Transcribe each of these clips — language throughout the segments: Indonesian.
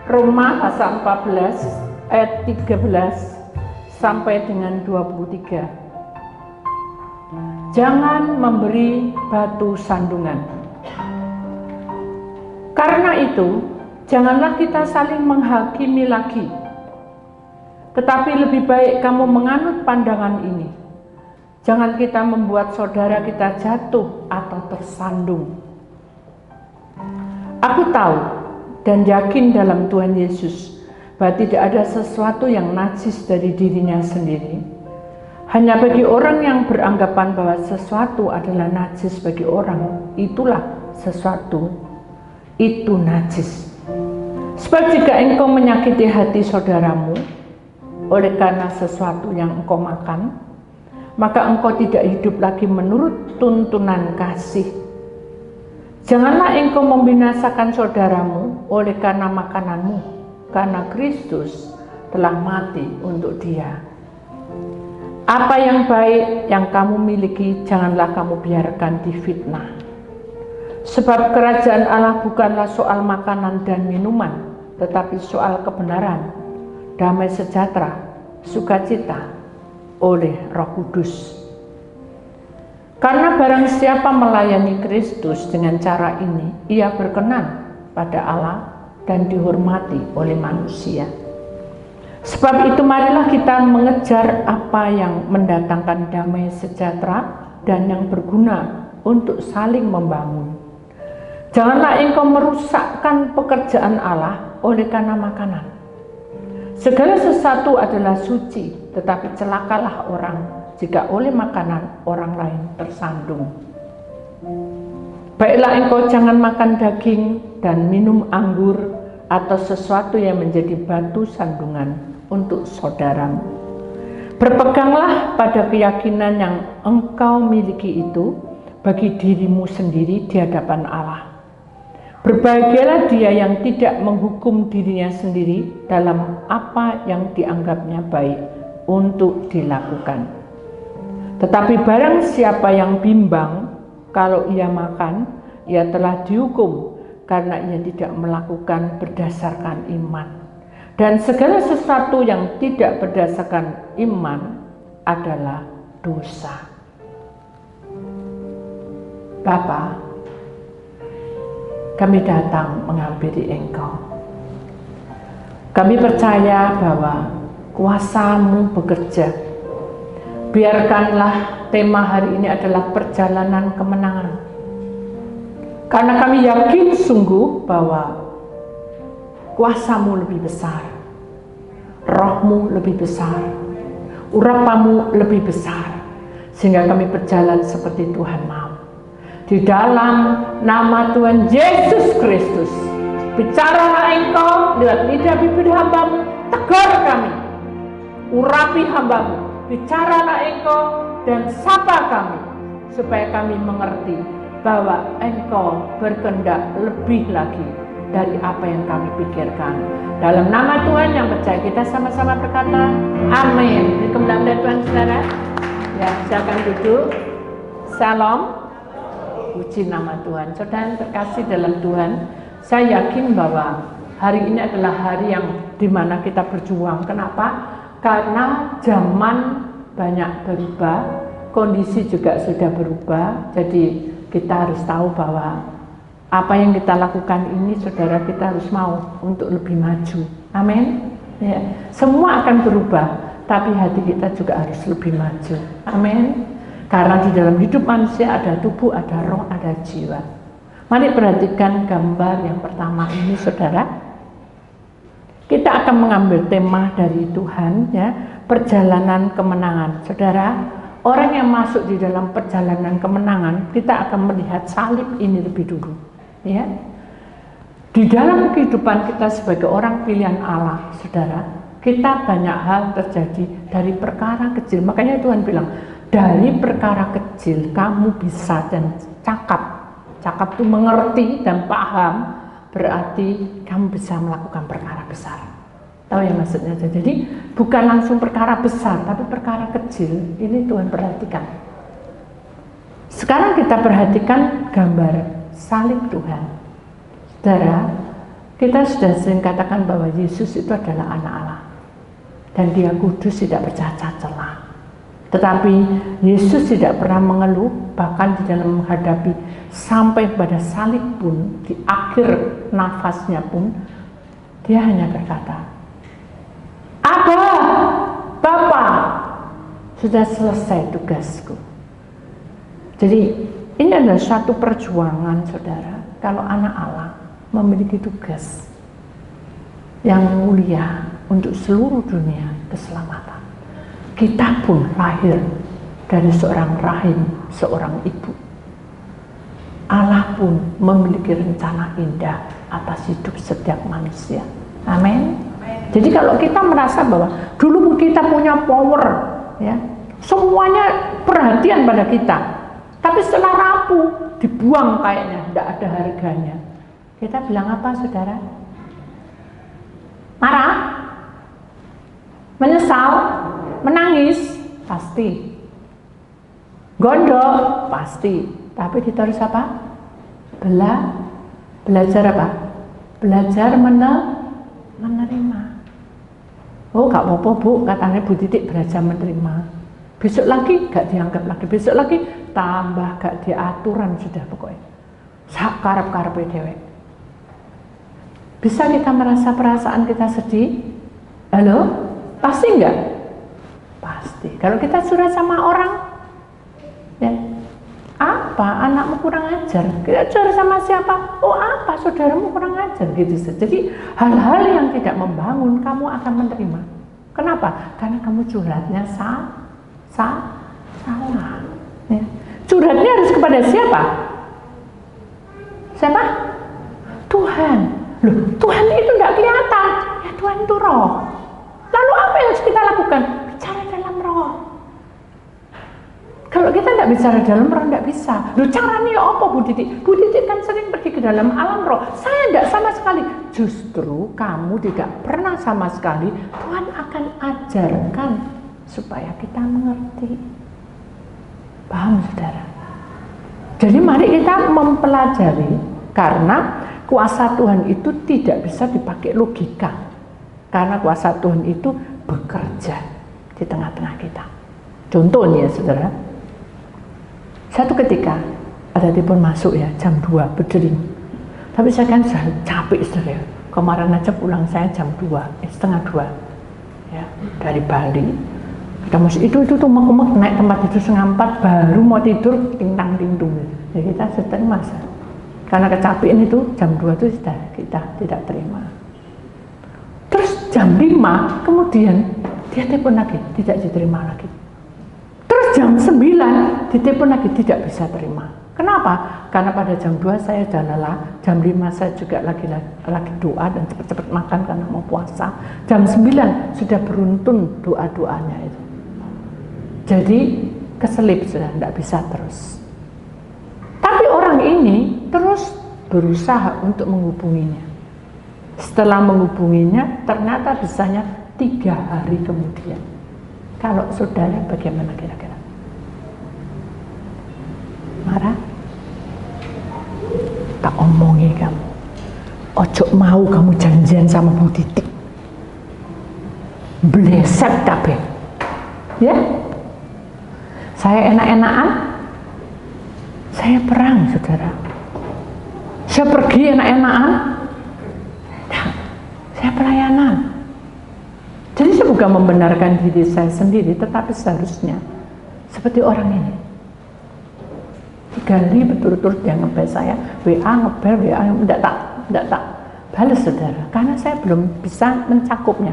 Roma pasal 14 ayat 13 sampai dengan 23. Jangan memberi batu sandungan. Karena itu, janganlah kita saling menghakimi lagi. Tetapi lebih baik kamu menganut pandangan ini. Jangan kita membuat saudara kita jatuh atau tersandung. Aku tahu dan yakin dalam Tuhan Yesus bahwa tidak ada sesuatu yang najis dari dirinya sendiri. Hanya bagi orang yang beranggapan bahwa sesuatu adalah najis bagi orang, itulah sesuatu itu najis. Sebab jika engkau menyakiti hati saudaramu oleh karena sesuatu yang engkau makan, maka engkau tidak hidup lagi menurut tuntunan kasih. Janganlah engkau membinasakan saudaramu oleh karena makananmu, karena Kristus telah mati untuk dia. Apa yang baik yang kamu miliki, janganlah kamu biarkan difitnah. Sebab kerajaan Allah bukanlah soal makanan dan minuman, tetapi soal kebenaran, damai sejahtera, sukacita oleh Roh Kudus. Karena barang siapa melayani Kristus dengan cara ini, ia berkenan pada Allah dan dihormati oleh manusia. Sebab itu marilah kita mengejar apa yang mendatangkan damai sejahtera dan yang berguna untuk saling membangun. Janganlah engkau merusakkan pekerjaan Allah oleh karena makanan. Segala sesuatu adalah suci, tetapi celakalah orang jika oleh makanan orang lain tersandung. Baiklah engkau jangan makan daging dan minum anggur atau sesuatu yang menjadi batu sandungan untuk saudaramu. Berpeganglah pada keyakinan yang engkau miliki itu bagi dirimu sendiri di hadapan Allah. Berbahagialah dia yang tidak menghukum dirinya sendiri dalam apa yang dianggapnya baik untuk dilakukan. Tetapi barang siapa yang bimbang kalau ia makan, ia telah dihukum karena ia tidak melakukan berdasarkan iman. Dan segala sesuatu yang tidak berdasarkan iman adalah dosa. Bapa, kami datang menghampiri Engkau. Kami percaya bahwa kuasa-Mu bekerja. Biarkanlah tema hari ini adalah perjalanan kemenangan. Karena kami yakin sungguh bahwa kuasa-Mu lebih besar, Roh-Mu lebih besar, urapan-Mu lebih besar, sehingga kami berjalan seperti Tuhan mau. Di dalam nama Tuhan Yesus Kristus, bicaralah Engkau lewat lidah bibir hamba-Mu, tegur kami, urapi hamba-Mu, bicaralah Engkau dan sapa kami, supaya kami mengerti bahwa Engkau berkehendak lebih lagi dari apa yang kami pikirkan. Dalam nama Tuhan yang percaya, kita sama-sama berkata, amin. Ini kemuliaan Tuhan, saudara. Ya, silakan duduk. Salam. Puji nama Tuhan. Saudara yang terkasih dalam Tuhan, saya yakin bahwa hari ini adalah hari yang dimana kita berjuang. Kenapa? Karena zaman banyak berubah, kondisi juga sudah berubah. Jadi kita harus tahu bahwa apa yang kita lakukan ini, saudara, kita harus mau untuk lebih maju. Amin. Ya, semua akan berubah, tapi hati kita juga harus lebih maju. Amin. Karena di dalam hidup manusia ada tubuh, ada roh, ada jiwa. Mari perhatikan gambar yang pertama ini, saudara. Kita akan mengambil tema dari Tuhan, ya, perjalanan kemenangan. Saudara, orang yang masuk di dalam perjalanan kemenangan, kita akan melihat salib ini lebih dulu. Ya, di dalam kehidupan kita sebagai orang pilihan Allah, saudara, kita banyak hal terjadi dari perkara kecil. Makanya Tuhan bilang, dari perkara kecil kamu bisa dan cakap. Cakap itu mengerti dan paham, berarti kamu bisa melakukan perkara besar. Tahu ya maksudnya? Jadi bukan langsung perkara besar, tapi perkara kecil. Ini Tuhan perhatikan. Sekarang kita perhatikan gambar salib Tuhan. Saudara, Kita sudah sering katakan bahwa Yesus itu adalah anak Allah dan dia kudus, tidak bercacat celah. Tetapi Yesus tidak pernah mengeluh, bahkan di dalam menghadapi sampai pada salib pun, di akhir nafasnya pun dia hanya berkata, Aba, Bapa, sudah selesai tugasku. Jadi ini adalah suatu perjuangan, saudara, kalau anak Allah memiliki tugas yang mulia untuk seluruh dunia keselamatan. Kita pun lahir dari seorang rahim, seorang ibu. Allah pun memiliki rencana indah atas hidup setiap manusia. Amin. Jadi kalau kita merasa bahwa dulu kita punya power, ya, semuanya perhatian pada kita, tapi setelah rapuh, dibuang kayaknya, tidak ada harganya. Kita bilang apa, saudara? Marah? Menyesal? Menangis? Pasti. Gondok? Pasti. Tapi kita harus apa? Belajar apa? Belajar menerima. Oh, gak apa-apa, Bu, katanya Bu Titik belajar menerima. Besok lagi gak dianggap lagi, besok lagi tambah gak diaturan sudah pokoknya. Sak karep-karepe dewek. Bisa kita merasa perasaan kita sedih? Halo? Pasti enggak? Pasti. Kalau kita curhat sama orang, ya, apa? Anakmu kurang ajar. Kita curhat sama siapa? Oh, apa? Saudaramu kurang ajar, gitu. Jadi hal-hal yang tidak membangun kamu akan menerima. Kenapa? Karena kamu curhatnya salah. Ya. Curhatnya harus kepada siapa? Siapa? Tuhan. Loh, Tuhan itu tidak kelihatan. Ya, Tuhan itu roh. Lalu apa yang harus kita lakukan? Bicara dalam roh. Kalau kita tidak bicara dalam roh, tidak bisa. Loh, caranya apa, Bu Titik? Bu Titik kan sering pergi ke dalam alam roh. Saya tidak sama sekali. Justru kamu tidak pernah sama sekali. Tuhan akan ajarkan supaya kita mengerti. Paham, saudara? Jadi mari kita mempelajari, karena kuasa Tuhan itu tidak bisa dipakai logika. Karena kuasa Tuhan itu bekerja di tengah-tengah kita. Contohnya, saudara, satu ketika ada telepon masuk, ya, jam 2 berdering. Tapi saya kan sudah capek, saudara. Kemarin aja pulang saya jam 2, setengah 2, ya, dari Bali. Kita masih itu tuh mak naik tempat itu setengah 4, baru mau tidur ting-tang ting-tung. Ya, kita sedang masa. Karena kecapean itu jam 2 itu sudah kita tidak terima. Terus jam 5 kemudian dia telepon lagi, tidak diterima lagi. Terus jam 9 ditelepon lagi, tidak bisa terima. Kenapa? Karena pada jam 2 saya sudah lelah, jam 5 saya juga lagi doa dan cepat-cepat makan karena mau puasa. Jam 9 sudah beruntun doa-doanya itu. Jadi keselip sudah, tidak bisa terus. Tapi orang ini terus berusaha untuk menghubunginya. Setelah menghubunginya, ternyata bisanya 3 hari kemudian. Kalau saudara bagaimana kira-kira? Marah? Tak omongi kamu. Ojo mau kamu janjian sama Bu Titik. Bleset kabeh. Ya? Saya enak-enakan, saya perang, saudara. Saya pergi enak-enakan, saya pelayanan. Jadi saya bukan membenarkan diri saya sendiri, tetapi seharusnya seperti orang ini. 3 hari berturut-turut dia ngebel saya, WA ngebel, WA tidak tak balas, saudara. Karena saya belum bisa mencakupnya.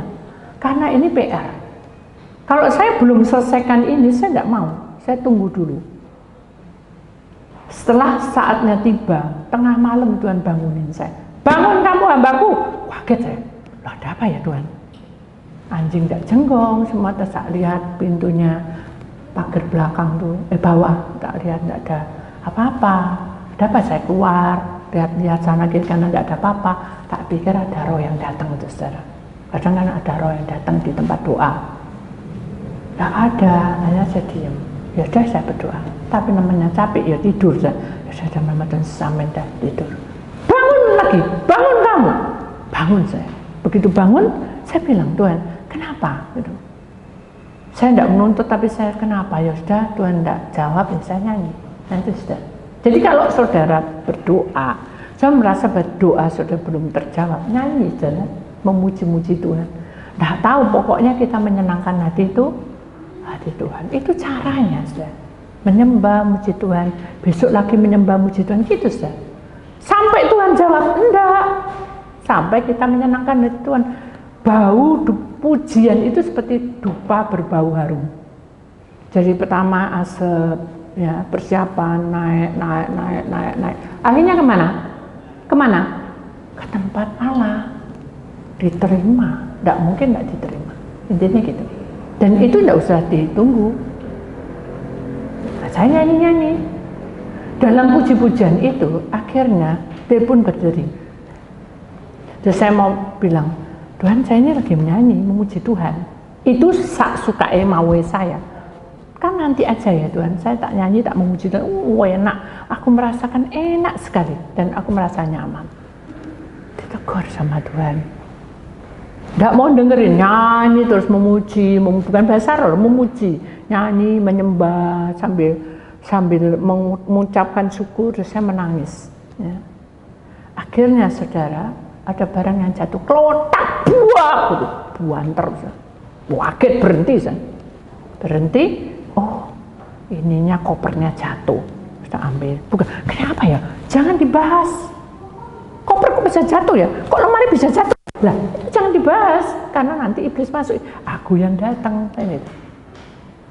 Karena ini PR. Kalau saya belum selesaikan ini, saya tidak mau. Saya tunggu dulu. Setelah saatnya tiba, tengah malam Tuhan bangunin saya. Bangun kamu hambaku. Kaget saya. Loh, ada apa ya Tuhan? Anjing tidak jenggong, semua tak lihat pintunya, pagar belakang tuh, bawah tak lihat, tidak ada apa-apa. Ada apa? Saya keluar, lihat sana kiri kanan, tidak ada apa-apa. Tak pikir ada roh yang datang itu, saudara. Kadang kan ada roh yang datang di tempat doa. Tidak ada, hanya saya diam. Ya sudah, saya berdoa. Tapi namanya capek, ya tidur. Ya sudah, mama dan sampai dah tidur. Bangun lagi, bangun kamu. bangun saya. Begitu bangun, saya bilang, Tuhan, kenapa? Gitu. Saya tidak menuntut, tapi saya kenapa? Ya sudah, Tuhan tidak jawab, ya saya nyanyi. Nanti sudah. Jadi kalau saudara berdoa, saya merasa berdoa sudah belum terjawab, nyanyi saudara, memuji-muji Tuhan. Tidak tahu, pokoknya kita menyenangkan hati Tuhan. Itu caranya, saudara. Menyembah, muji Tuhan, besok lagi menyembah, muji Tuhan, gitu saudara. Sampai Tuhan jawab, enggak. Sampai kita menyenangkan hati Tuhan. Bau pujian itu seperti dupa berbau harum. Jadi pertama asap, ya persiapan naik. Akhirnya kemana? Ke tempat Allah, diterima. Tidak mungkin tidak diterima. Intinya gitu. Dan itu tidak usah ditunggu. Nah, saya nyanyi. Dalam puji-pujian itu akhirnya dia pun berdiri. Terus saya mau bilang, Tuhan, saya ini lagi menyanyi, memuji Tuhan. Itu sak suka mau saya. Kan nanti aja ya Tuhan, saya tak nyanyi, tak memuji Tuhan. Enak, aku merasakan enak sekali dan aku merasa nyaman. Ditegur sama Tuhan. Tidak mau dengerin nyanyi terus memuji, bukan bahasa roh, memuji, nyanyi, menyembah sambil mengucapkan syukur, terus saya menangis. Ya. Akhirnya saudara, ada barang yang jatuh, kelotak, buang terus. Kaget, berhenti. Oh, ininya kopernya jatuh. Sudah ambil. Bukan, kenapa ya? Jangan dibahas. Koper kok bisa jatuh ya? Kok lemari bisa jatuh? Lah, jangan dibahas karena nanti iblis masuk. Aku yang datang.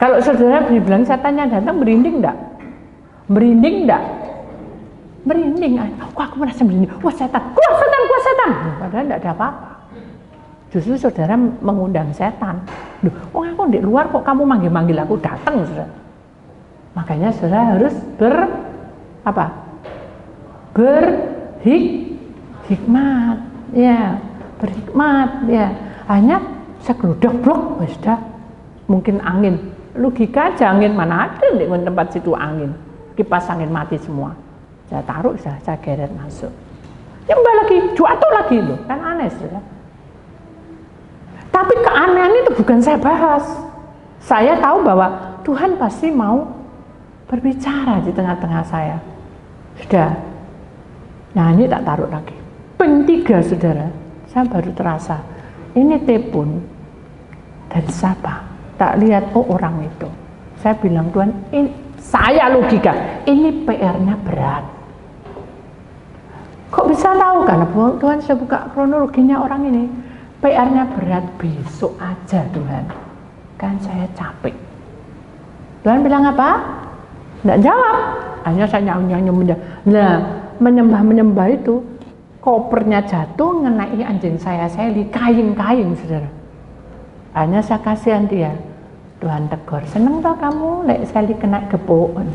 Kalau saudara bilang setannya datang, merinding enggak? Merinding. Aku merasa merinding. Wah setan. Padahal enggak ada apa-apa. Justru saudara mengundang setan. Loh, aku di luar kok kamu manggil-manggil aku datang, saudara. Makanya saudara harus berhikmat, ya, berhikmat, ya. Hanya segeludak blok, sudah. Mungkin angin, logika aja angin mana ada di tempat situ angin, kipas angin mati semua. Saya taruh, saya geret masuk. Nyembah lagi, jatuh lagi loh, kan aneh saudara. Tapi keanehan itu bukan saya bahas. Saya tahu bahwa Tuhan pasti mau berbicara di tengah-tengah saya. Sudah, nyanyi tak taruh lagi. Peng-3 saudara, saya baru terasa. Ini telepon dari siapa? Tak lihat, oh orang itu. Saya bilang, Tuhan, saya logika, ini PR-nya berat. Kok bisa tahu? Karena Tuhan saya buka kronologinya orang ini. PR-nya berat, besok aja Tuhan. Kan saya capek. Tuhan bilang apa? Tidak jawab. Hanya saya nyanyi. Nah, menyembah itu, kopernya jatuh, ngenai anjing saya di kain-kain, saudara. Hanya saya kasihan dia. Tuhan tegur, seneng toh kamu, lek sekali kena gepon.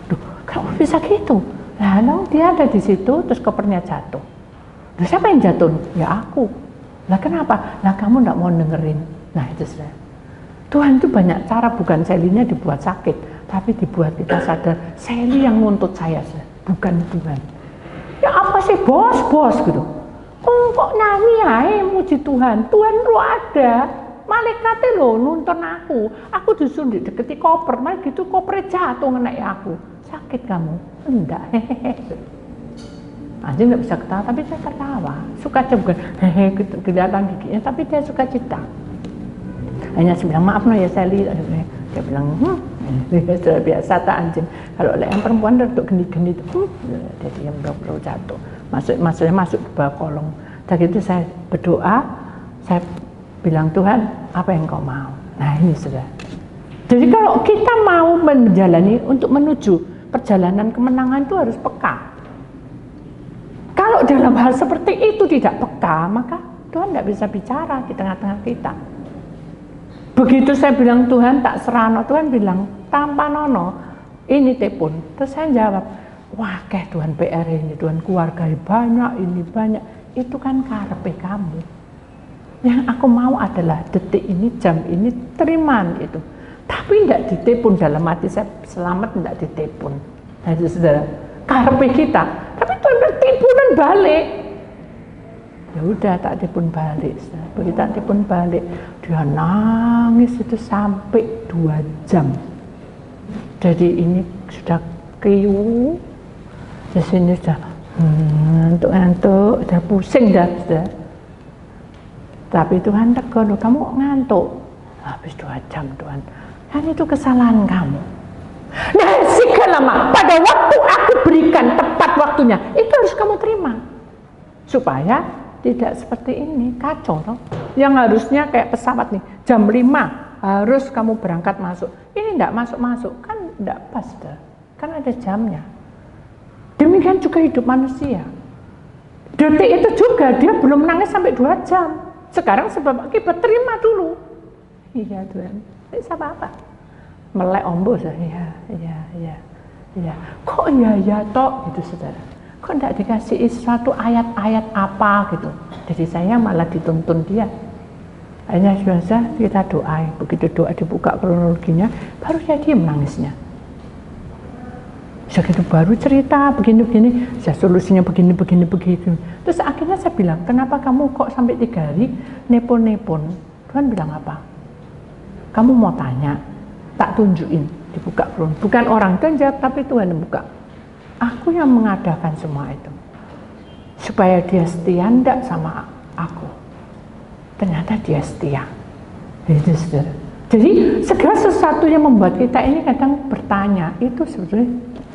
Duh, kamu bisa gitu? Lalu dia ada di situ, terus kopernya jatuh. Terus siapa yang jatuh? Ya aku. Lah kenapa? Lah kamu tidak mau dengerin. Nah itu saudara. Tuhan itu banyak cara, bukan Selinya dibuat sakit, tapi dibuat kita sadar, Seli yang nuntut saya, bukan Tuhan. Ya apa sih bos gitu. Kok nyanyi aja muji Tuhan. Tuhan lu ada. Malaikatnya lo nuntun aku disuruh deketi koper, malah gitu kopernya jatuh ngenai aku. Sakit kamu? Enggak, hehehe. Anjing nggak bisa ketawa, tapi saya ketawa. Suka aja bukan hehe kelihatan giginya, tapi dia suka cita. Hanya saya bilang maaf no ya Sally. Dia bilang sudah biasa tak anjing. Kalau yang perempuan reduk geni-geni itu, jadi yang bro jatuh. Masuk ke bawah kolong. Dan itu saya berdoa, saya bilang Tuhan apa yang kau mau. Nah ini sudah. Jadi kalau kita mau menjalani untuk menuju perjalanan kemenangan itu harus peka. Kalau dalam hal seperti itu tidak peka, maka Tuhan tidak bisa bicara di tengah-tengah kita. Begitu saya bilang Tuhan tak serano, Tuhan bilang tanpa nono, ini telepon. Terus saya jawab, wah kayak Tuhan PR ini, Tuhan keluarga banyak, ini banyak. Itu kan karepe kamu. Yang aku mau adalah detik ini, jam ini, terimaan itu. Tapi tidak ditelepon dalam hati saya, selamat tidak ditelepon. Nah itu saudara, karepe kita. Tapi Tuhan bertipu dan balik. Ya udah, tak telepon balik. Begitu tak telepon balik, dia nangis itu sampai 2 jam. Jadi ini sudah kriu, di sini sudah ngantuk, udah pusing dah. Tapi Tuhan tegur, kamu ngantuk. Habis 2 jam Tuhan, kan itu kesalahan kamu. Nah, sekian lama, pada waktu aku berikan tepat waktunya, itu harus kamu terima. Supaya tidak seperti ini, kacau toh. Yang harusnya kayak pesawat nih, jam 5 harus kamu berangkat masuk. Ini enggak masuk-masuk, kan enggak pas dah. Kan ada jamnya. Demikian juga hidup manusia. Detik itu juga dia belum nangis sampai 2 jam. Sekarang sebab akibat terima dulu. Iya Tuhan, tidak apa-apa. Melek ombo saya, iya. Kok iya tok gitu saudara. Kok enggak dikasih suatu ayat-ayat apa gitu. Jadi saya malah dituntun dia. Hanya biasa kita doa, begitu doa dibuka kronologinya, baru dia diem nangisnya. Segitu baru cerita begini, saya solusinya begini. Terus akhirnya saya bilang, kenapa kamu kok sampai 3 hari nepon? Tuhan bilang apa? Kamu mau tanya, tak tunjukin, dibuka kronologi. Bukan orang Tuhan jawab, tapi Tuhan yang buka. Aku yang mengadakan semua itu, supaya dia setia enggak sama aku. Ternyata dia setia. Itu saudara. Jadi segala sesuatu yang membuat kita ini kadang bertanya, itu sebetulnya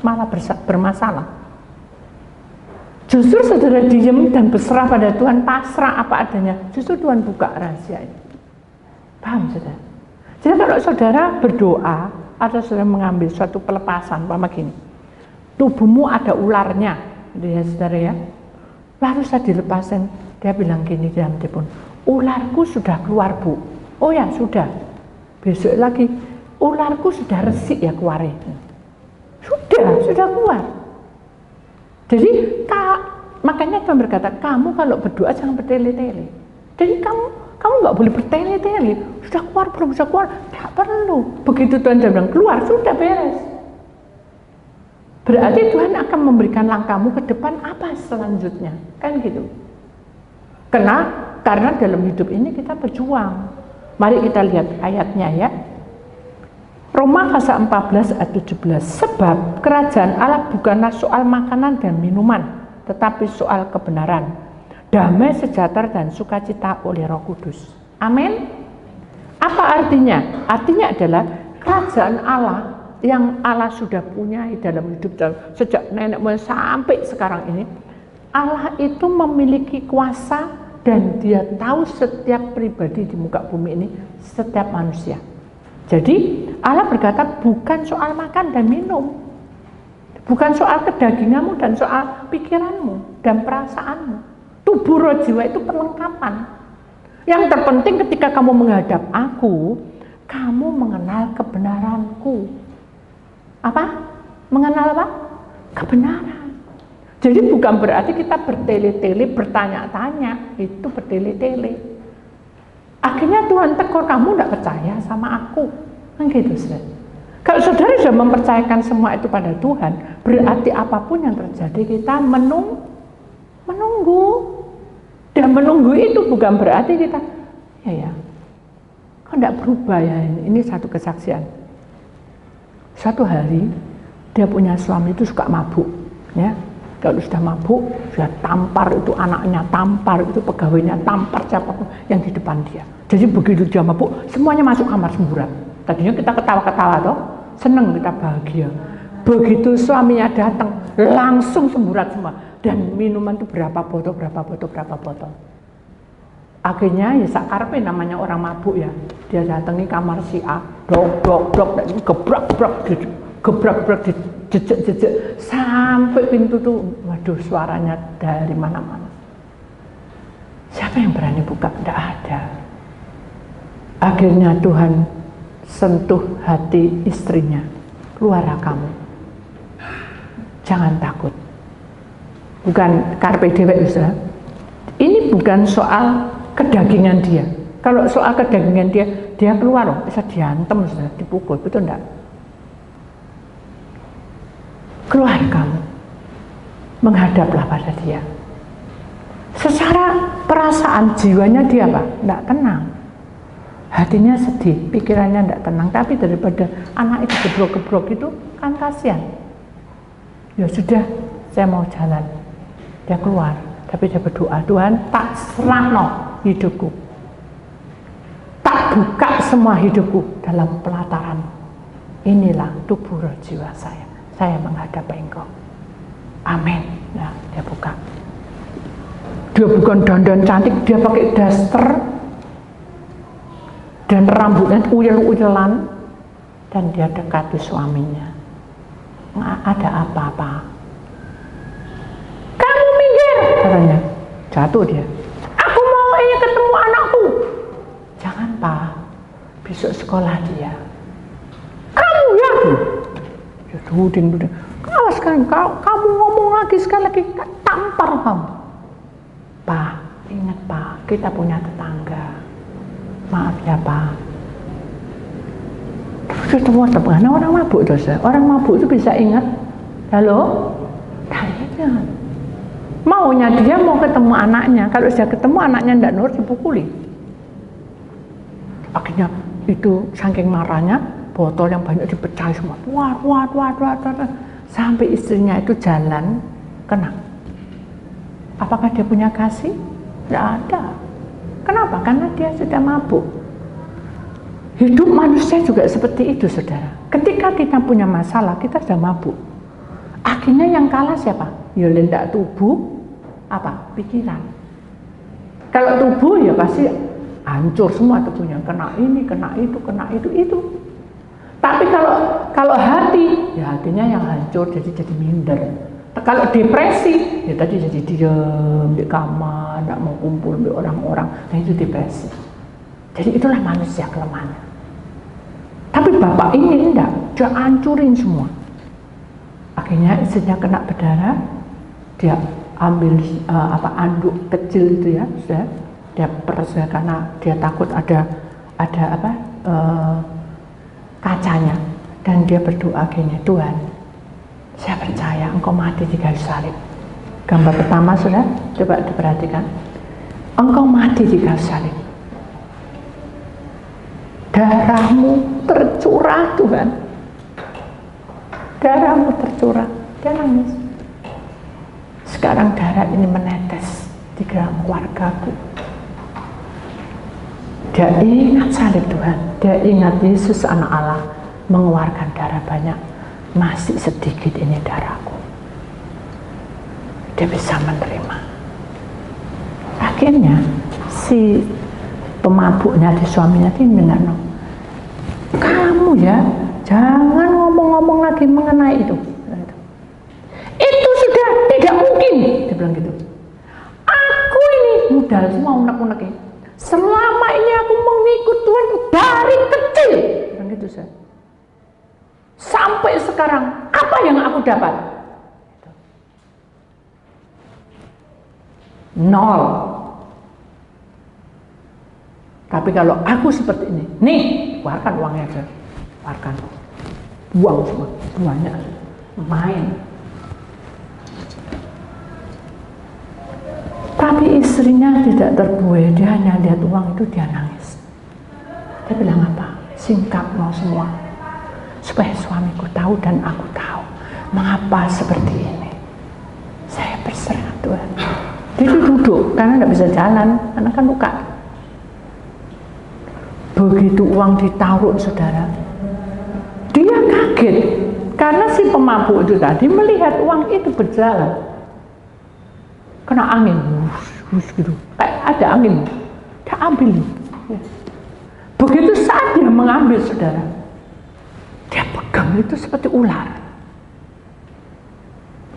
malah bermasalah. Justru saudara diem dan berserah pada Tuhan, pasrah apa adanya, justru Tuhan buka rahasia ini. Paham saudara? Jadi kalau saudara berdoa atau saudara mengambil suatu pelepasan, umpama gini, tubuhmu ada ularnya, ya saudara ya, lalu saya dilepasin, dia bilang gini dalam telepon, ularku sudah keluar bu. Oh ya sudah. Besok lagi, ularku sudah resik ya keluarnya. Sudah keluar. Jadi makanya Tuhan berkata, kamu kalau berdoa jangan bertele-tele. Jadi kamu nggak boleh bertele-tele. Sudah keluar belum? Sudah keluar? Tidak perlu. Begitu Tuhan bilang keluar, sudah beres. Berarti Tuhan akan memberikan langkahmu ke depan apa selanjutnya, kan gitu. Karena dalam hidup ini kita berjuang. Mari kita lihat ayatnya ya. Roma pasal 14 ayat 17. Sebab kerajaan Allah bukanlah soal makanan dan minuman, tetapi soal kebenaran, damai, sejahtera dan sukacita oleh Roh Kudus. Amin. Apa artinya? Artinya adalah kerajaan Allah yang Allah sudah punya dalam hidup sejak nenek moyang sampai sekarang ini. Allah itu memiliki kuasa dan dia tahu setiap pribadi di muka bumi ini, setiap manusia. Jadi Allah berkata bukan soal makan dan minum, bukan soal kedaginganmu dan soal pikiranmu dan perasaanmu. Tubuh roh jiwa itu perlengkapan. Yang terpenting ketika kamu menghadap aku, kamu mengenal kebenaranku. Apa? Mengenal apa? Kebenaran. Jadi bukan berarti kita bertele-tele, bertanya-tanya, itu bertele-tele. Akhirnya Tuhan tegur, kamu tidak percaya sama aku, kan gitu saudara. Kalau saudara sudah mempercayakan semua itu pada Tuhan, berarti apapun yang terjadi kita menunggu. Dan menunggu itu bukan berarti kita, kok tidak berubah ya, ini satu kesaksian. Satu hari dia punya suami itu suka mabuk, ya. Kalau sudah mabuk, sudah tampar itu anaknya, tampar itu pegawainya, tampar siapapun yang di depan dia. Jadi begitu dia mabuk, semuanya masuk kamar semburat. Tadinya kita ketawa-ketawa toh, seneng, kita bahagia. Begitu suaminya datang, langsung semburat semua. Dan minuman itu berapa botol. Akhirnya ya sakarpe namanya orang mabuk ya. Dia datangi kamar si A, dok, gebrak jejek sampai pintu tuh, waduh suaranya dari mana-mana. Siapa yang berani buka? Tidak ada. Akhirnya Tuhan sentuh hati istrinya, keluarlah kamu, jangan takut. Bukan karpe dewek bisa. Ini bukan soal kedagingan dia. Kalau soal kedagingan dia keluar loh, bisa diantem, bisa dipukul, betul enggak? Keluar kamu, menghadaplah pada dia. Secara perasaan jiwanya dia apa? Tidak tenang. Hatinya sedih, pikirannya tidak tenang. Tapi daripada anak itu gebrok-gebrok itu kan kasihan. Ya sudah, saya mau jalan. Dia keluar, tapi dia berdoa, Tuhan tak serahno hidupku. Tak buka semua hidupku dalam pelataran. Inilah tubuh roh jiwa saya. Saya menghadap Engkau. Amin. Nah, dia buka. Dia bukan dandan cantik, dia pakai daster dan rambutnya uyel-uyelan, dan dia dekati suaminya. Nggak ada apa-apa. Kamu minggir, katanya. Jatuh dia. Aku mau ingin ketemu anakku. Jangan, Pak. Besok sekolah dia. Kamu ya? Ya duding. Awas kan, kamu ngomong lagi sekali lagi, tampar kamu. Pak, ingat Pak, kita punya tetangga. Maaf ya Pak. Terus karena orang mabuk terus. Orang mabuk itu bisa ingat. Halo? Kayaknya. Maunya dia mau ketemu anaknya. Kalau sudah ketemu anaknya tidak nurut, dipukuli. Akhirnya itu saking marahnya, botol yang banyak dipecah semua. Wah. Sampai istrinya itu jalan kena. Apakah dia punya kasih? Tidak ada. Kenapa? Karena dia sudah mabuk. Hidup manusia juga seperti itu, saudara. Ketika kita punya masalah, kita sudah mabuk. Akhirnya yang kalah siapa? Ya tidak tubuh, apa? Pikiran. Kalau tubuh ya pasti hancur semua tubuhnya. Kena ini, kena itu. Tapi kalau hati, ya hatinya yang hancur, jadi minder. Kalau depresi, ya tadi jadi diam di kamar, tidak mau kumpul dengan orang-orang, nah itu depresi. Jadi itulah manusia kelemahannya. Tapi bapak ini enggak, dia hancurin semua. Akhirnya istrinya kena berdarah, dia ambil anduk kecil itu ya, sudah dia peres karena dia takut ada kacanya, dan dia berdoa gini, Tuhan, saya percaya Engkau mati di kayu salib. Gambar pertama sudah, coba diperhatikan. Engkau mati di kayu salib. Darahmu tercurah Tuhan. Darahmu tercurah. Dia nangis. Sekarang darah ini menetes di dalam keluargaku. Dia ingat salib Tuhan. Dia ingat Yesus anak Allah mengeluarkan darah banyak. Masih sedikit ini darahku. Dia bisa menerima. Akhirnya si pemabuknya, di suaminya ini dengar, kamu ya jangan ngomong-ngomong lagi mengenai itu. Itu sudah tidak mungkin, dia bilang gitu. Aku ini modal semua unek-unek ini. Selama ini aku mengikut Tuhan dari kecil, bilang gitu saya. Sampai sekarang, apa yang aku dapat? Nol. Tapi kalau aku seperti ini, nih, keluarkan uangnya aja. Keluarkan. Buang semua, banyak. Main. Tapi istrinya tidak terbuai, dia hanya lihat uang itu, dia nangis. Dia bilang apa? Singkat mau semua. Supaya suamiku tahu dan aku tahu mengapa seperti ini. Saya berserah Tuhan. Dia duduk karena tidak bisa jalan, karena kan luka. Begitu uang ditaruh, saudara, dia kaget karena si pemabuk itu tadi melihat uang itu berjalan, kena angin, hus gitu, kayak ada angin, dia ambil. Begitu saat dia mengambil, saudara, dia pegang itu seperti ular.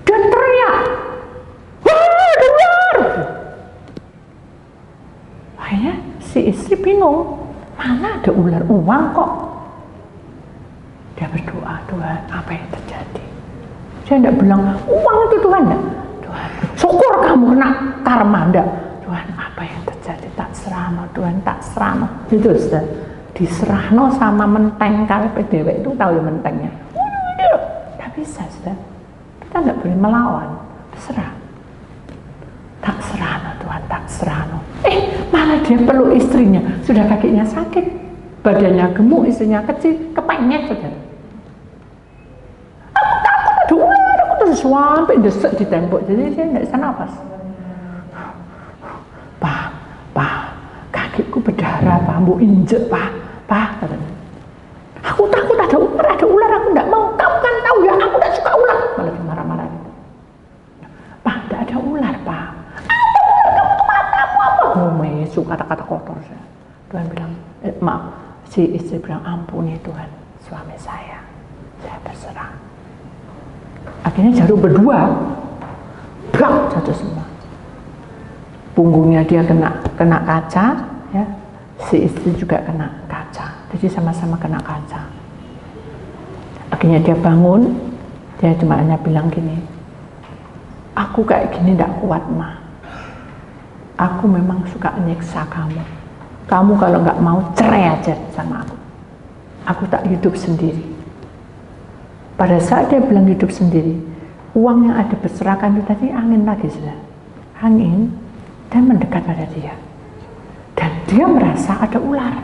Dan teriak, wah, ular! Akhirnya si istri bingung, mana ada ular, uang kok. Dia berdoa, Tuhan, apa yang terjadi? Saya tidak bilang, uang itu Tuhan, enggak. Tuhan, syukur kamu kena karma, enggak. Tuhan, apa yang terjadi? Tak serahno, Tuhan, tak serahno. Itu sudah diserahno sama menteng. Kalau PDW itu tahu ya mentengnya. Tak bisa, sudah. Kita tidak boleh melawan. Serah. Tak serahno, Tuhan, tak serano. Malah dia peluk istrinya, sudah kakinya sakit, badannya gemuk, istrinya kecil, kepenyek saudara. Aku takut ada ular, aku terus sampai desek di tembok, jadi dia tidak bisa nafas. Pak, kakiku berdarah, Pak, mau injek, Pak, katanya. Aku takut ada ular, aku tidak mau. Kamu kan tahu ya, aku tidak suka ular. Malah dia marah-marah. Pak, tidak ada ular, Pak. Ada ular, kamu ke matamu apa? Mesu kata-kata kotor. Tuhan bilang, maaf. Si istri bilang, ampuni Tuhan, suami saya berserah. Akhirnya jarum berdua, blak, jatuh semua. Punggungnya dia kena kaca, ya. Si istri juga kena kaca, jadi sama-sama kena kaca. Akhirnya dia bangun, dia cuma hanya bilang gini, aku kayak gini tidak kuat, Ma. Aku memang suka nyiksa kamu. Kamu kalau nggak mau cerai aja sama aku. Aku tak hidup sendiri. Pada saat dia bilang hidup sendiri, uang yang ada berserakan itu tadi angin lagi sudah, angin, dan mendekat pada dia. Dan dia merasa ada ular.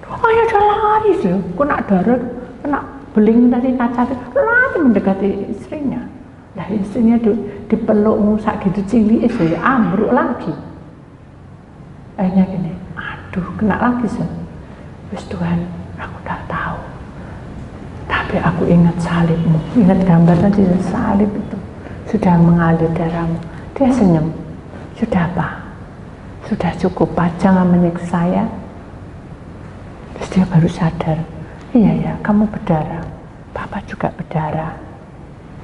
Ayo dia lari sih, kena darah, kena beling dari kaca, lari mendekati istrinya. Nah istrinya dipeluk ngusak gitu cilik, ya ambruk lagi. Akhirnya gini, aduh kena lagi sih. Wis Tuhan, aku tak tahu. Tapi aku ingat salibmu, ingat gambar tadi salib itu sudah mengalir darahmu. Dia senyum, sudah Pak. Sudah cukup Pak, jangan menyiksa saya. Terus dia baru sadar, iya ya, kamu berdarah, Papa juga berdarah,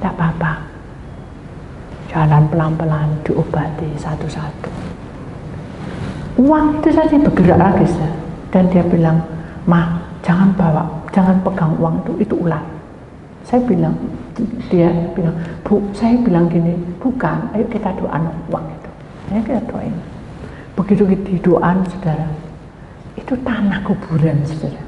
tak apa-apa. Jalan pelan-pelan, diobati satu-satu. Uang itu saja bergerak lagi, dan dia bilang, Ma, jangan bawa, jangan pegang uang itu ular. Saya bilang, dia bilang, Bu, saya bilang gini, bukan, ayo kita doain uang itu. Ayo kita doain. Begitu di doaan, saudara, itu tanah kuburan, saudara.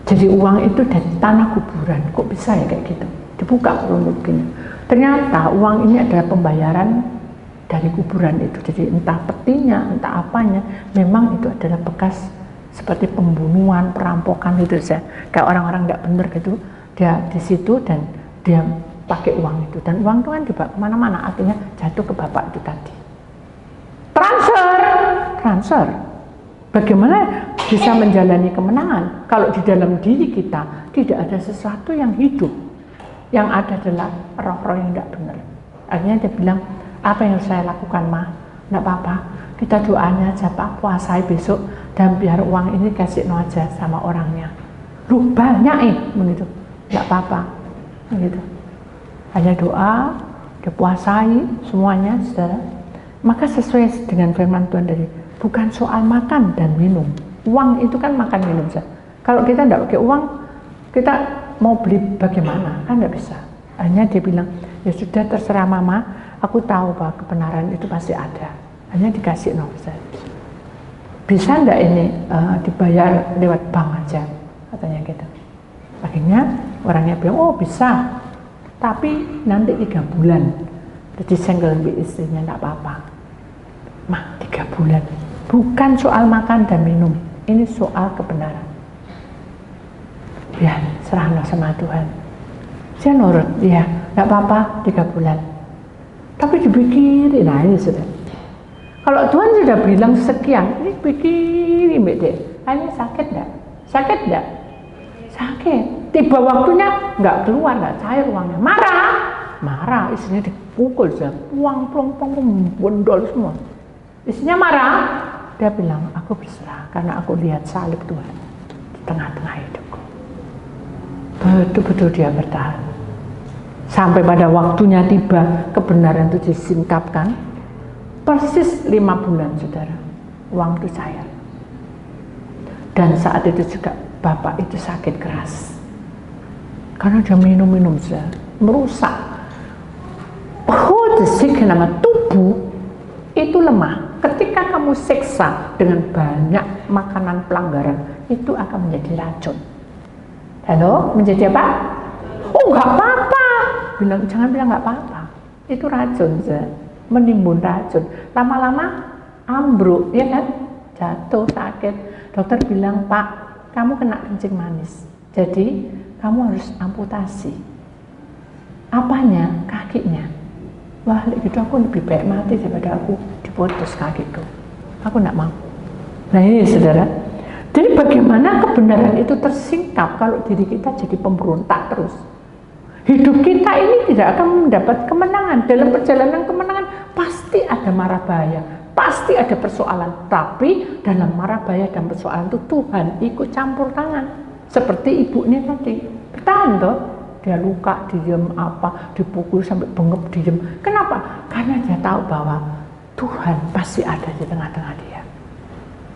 Jadi uang itu dari tanah kuburan, kok bisa ya kayak gitu? Dibuka runut gini. Ternyata uang ini adalah pembayaran dari kuburan itu. Jadi entah petinya, entah apanya, memang itu adalah bekas seperti pembunuhan, perampokan gitu saja. Kayak orang-orang nggak benar gitu, dia di situ dan dia pakai uang itu. Dan uang itu kan dibawa kemana-mana, artinya jatuh ke bapak itu tadi. Transfer. Bagaimana bisa menjalani kemenangan kalau di dalam diri kita tidak ada sesuatu yang hidup, yang ada adalah roh-roh yang tidak benar. Akhirnya dia bilang, apa yang harus saya lakukan, Ma? Tidak apa-apa, kita doanya aja Pak, puasai besok dan biar uang ini kasih no aja sama orangnya. Lu banyak begitu, tidak apa-apa, begitu. Hanya doa, dipuasai semuanya, saudara. Maka sesuai dengan firman Tuhan dari, bukan soal makan dan minum. Uang itu kan makan minum saja. Kalau kita tidak pakai uang, kita mau beli bagaimana? Kan tidak bisa. Hanya dia bilang, ya sudah terserah Mama, aku tahu bahwa kebenaran itu pasti ada. Hanya dikasih no saja. Bisa enggak ini dibayar lewat bank aja? Katanya gitu. Akhirnya orangnya bilang, oh bisa. Tapi nanti 3 bulan. Jadi single istrinya enggak apa-apa. Mah 3 bulan, bukan soal makan dan minum, ini soal kebenaran. Ya, serahlah sama Tuhan. Saya nurut, ya, nggak apa-apa 3 bulan. Tapi dipikirin, nah ini sudah. Kalau Tuhan sudah bilang sekian, ini pikirin, Dek. Ini sakit nggak? Sakit nggak? Sakit. Tiba waktunya nggak keluar, nggak cair uangnya. Marah, istrinya dipukul, uang plong-plong, bondol semua. Istrinya marah, dia bilang, aku berserah karena aku lihat salib Tuhan di tengah-tengah hidupku. Betul-betul dia bertahan. Sampai pada waktunya tiba, kebenaran itu disingkapkan. Persis 5 bulan, saudara, uang itu cair. Dan saat itu juga bapak itu sakit keras. Karena dia minum-minum, merusak. Nama tubuh itu lemah. Ketika kamu siksa dengan banyak makanan pelanggaran, itu akan menjadi racun. Halo, menjadi apa? Oh, nggak apa-apa. Jangan bilang nggak apa-apa. Itu racun, menimbun racun. Lama-lama ambruk, ya kan? Jatuh, sakit. Dokter bilang, Pak, kamu kena kencing manis. Jadi, kamu harus amputasi. Apanya? Kakinya. Wah, gitu aku lebih baik mati daripada aku diputus kakiku. Aku enggak mau. Nah ini saudara. Jadi bagaimana kebenaran itu tersingkap kalau diri kita jadi pemberontak terus. Hidup kita ini tidak akan mendapat kemenangan. Dalam perjalanan kemenangan pasti ada mara bahaya, pasti ada persoalan. Tapi dalam mara bahaya dan persoalan itu Tuhan ikut campur tangan. Seperti ibu ini tadi, bertahan toh. Dia luka, diem apa, dipukul sampai bengep diem. Kenapa? Karena dia tahu bahwa Tuhan pasti ada di tengah-tengah dia.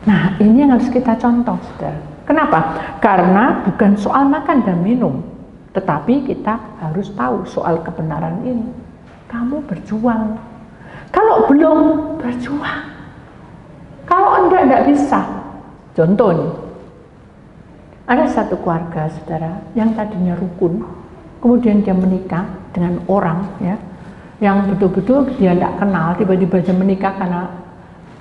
Nah ini yang harus kita contoh, saudara. Kenapa? Karena bukan soal makan dan minum, tetapi kita harus tahu soal kebenaran ini. Kamu berjuang. Kalau belum berjuang, kalau enggak bisa. Contoh nih, ada satu keluarga, saudara, yang tadinya rukun, kemudian dia menikah dengan orang ya, yang betul-betul dia tidak kenal, tiba-tiba dia menikah karena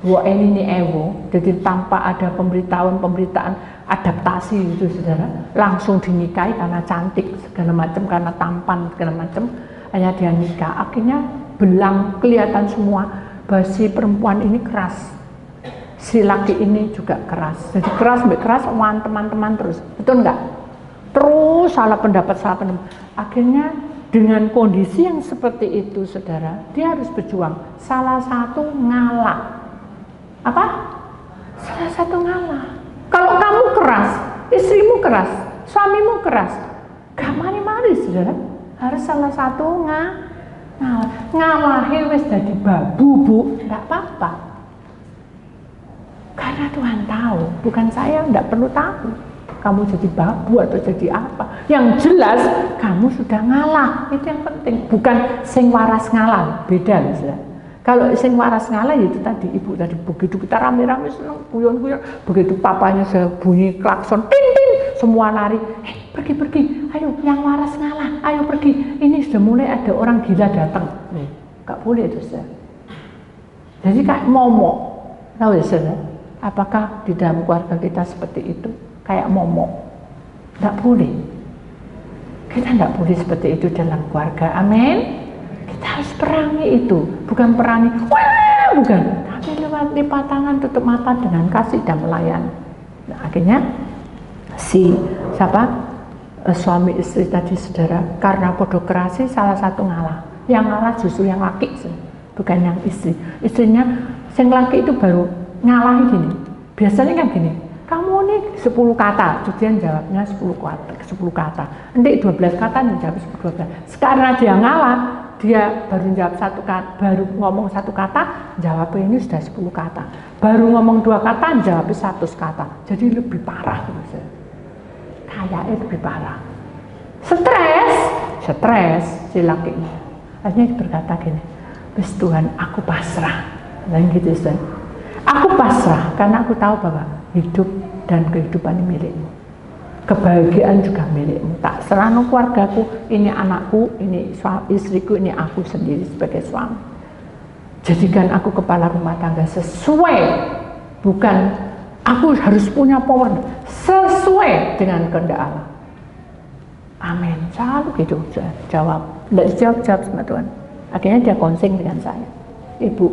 ini ewo, jadi tanpa ada pemberitaan adaptasi itu saudara, langsung dinikahi karena cantik segala macam, karena tampan segala macam, hanya dia nikah. Akhirnya belang kelihatan semua bahwa si perempuan ini keras, si laki ini juga keras, jadi keras sampai keras teman-teman terus, betul enggak? Terus salah pendapat. Akhirnya dengan kondisi yang seperti itu saudara, dia harus berjuang. Salah satu ngalah. Apa? Salah satu ngalah. Kalau kamu keras, istrimu keras, suamimu keras, gak mari-mari saudara. Harus salah satu ngalahin wis dadi babu, Bu, gak apa-apa. Karena Tuhan tahu, bukan saya, gak perlu tahu kamu jadi babu atau jadi apa. Yang jelas kamu sudah ngalah, itu yang penting. Bukan sing waras ngalah, beda saudara. Kalau sing waras ngalah itu tadi, ibu tadi begitu kita rame-rame seneng guyon-guyon, begitu papanya bunyi klakson, ting ting, semua lari, pergi, ayo yang waras ngalah, ayo pergi. Ini sudah mulai ada orang gila datang, nggak boleh itu saudara. Jadi kayak momok, tahu ya saudara? Apakah di dalam keluarga kita seperti itu? Kayak momok, nggak boleh. Kita nggak boleh seperti itu dalam keluarga. Amin. Kita harus perangi itu, bukan perangi, wah, bukan, tapi lewat lipat tangan, tutup mata dengan kasih dan melayani. Nah, akhirnya suami istri tadi saudara, karena podo kerasi salah satu ngalah. Yang ngalah justru yang laki, bukan yang istri. Istrinya, yang laki itu baru ngalahi gini. Biasanya kan gini. Kamu nih 10 kata, Judian jawabnya 10 kata. Nanti 12 kata nih jawab 12. Sekarang dia ngalah, dia baru jawab satu kata, baru ngomong satu kata, jawabnya ini sudah 10 kata. Baru ngomong 2 kata, jawabnya 100 kata. Jadi lebih parah gitu. Kayaknya lebih parah. Stres si lakinya. Akhirnya berkata gini, "Wis Tuhan, aku pasrah." Dan gitu Tuhan. Aku pasrah karena aku tahu bahwa hidup dan kehidupan ini milikmu, kebahagiaan juga milikmu. Tak serano keluargaku, ini anakku, ini istriku, ini aku sendiri sebagai suami. Jadikan aku kepala rumah tangga sesuai, bukan aku harus punya power, sesuai dengan kehendak Allah. Amin. Selalu gitu jawab. Tidak jawab sama Tuhan. Akhirnya dia konsing dengan saya. Ibu,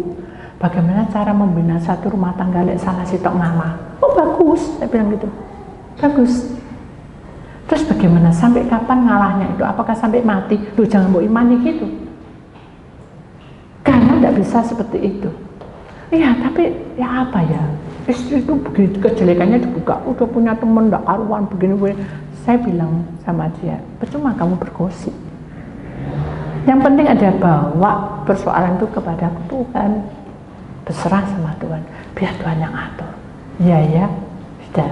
bagaimana cara membina satu rumah tangga lek salah sitok ngalah? Oh bagus, saya bilang gitu. Bagus. Terus bagaimana sampai kapan ngalahnya itu? Apakah sampai mati? Lu jangan mau imani gitu. Karena tidak bisa seperti itu. Iya, tapi ya apa ya? Istri itu begitu kejelekannya dibuka, udah punya temen gak karuan begini. Saya bilang sama dia, percuma kamu bergosip. Yang penting ada bawa persoalan itu kepada Tuhan, berserah sama Tuhan, biar Tuhan yang atur. Ya, sudah.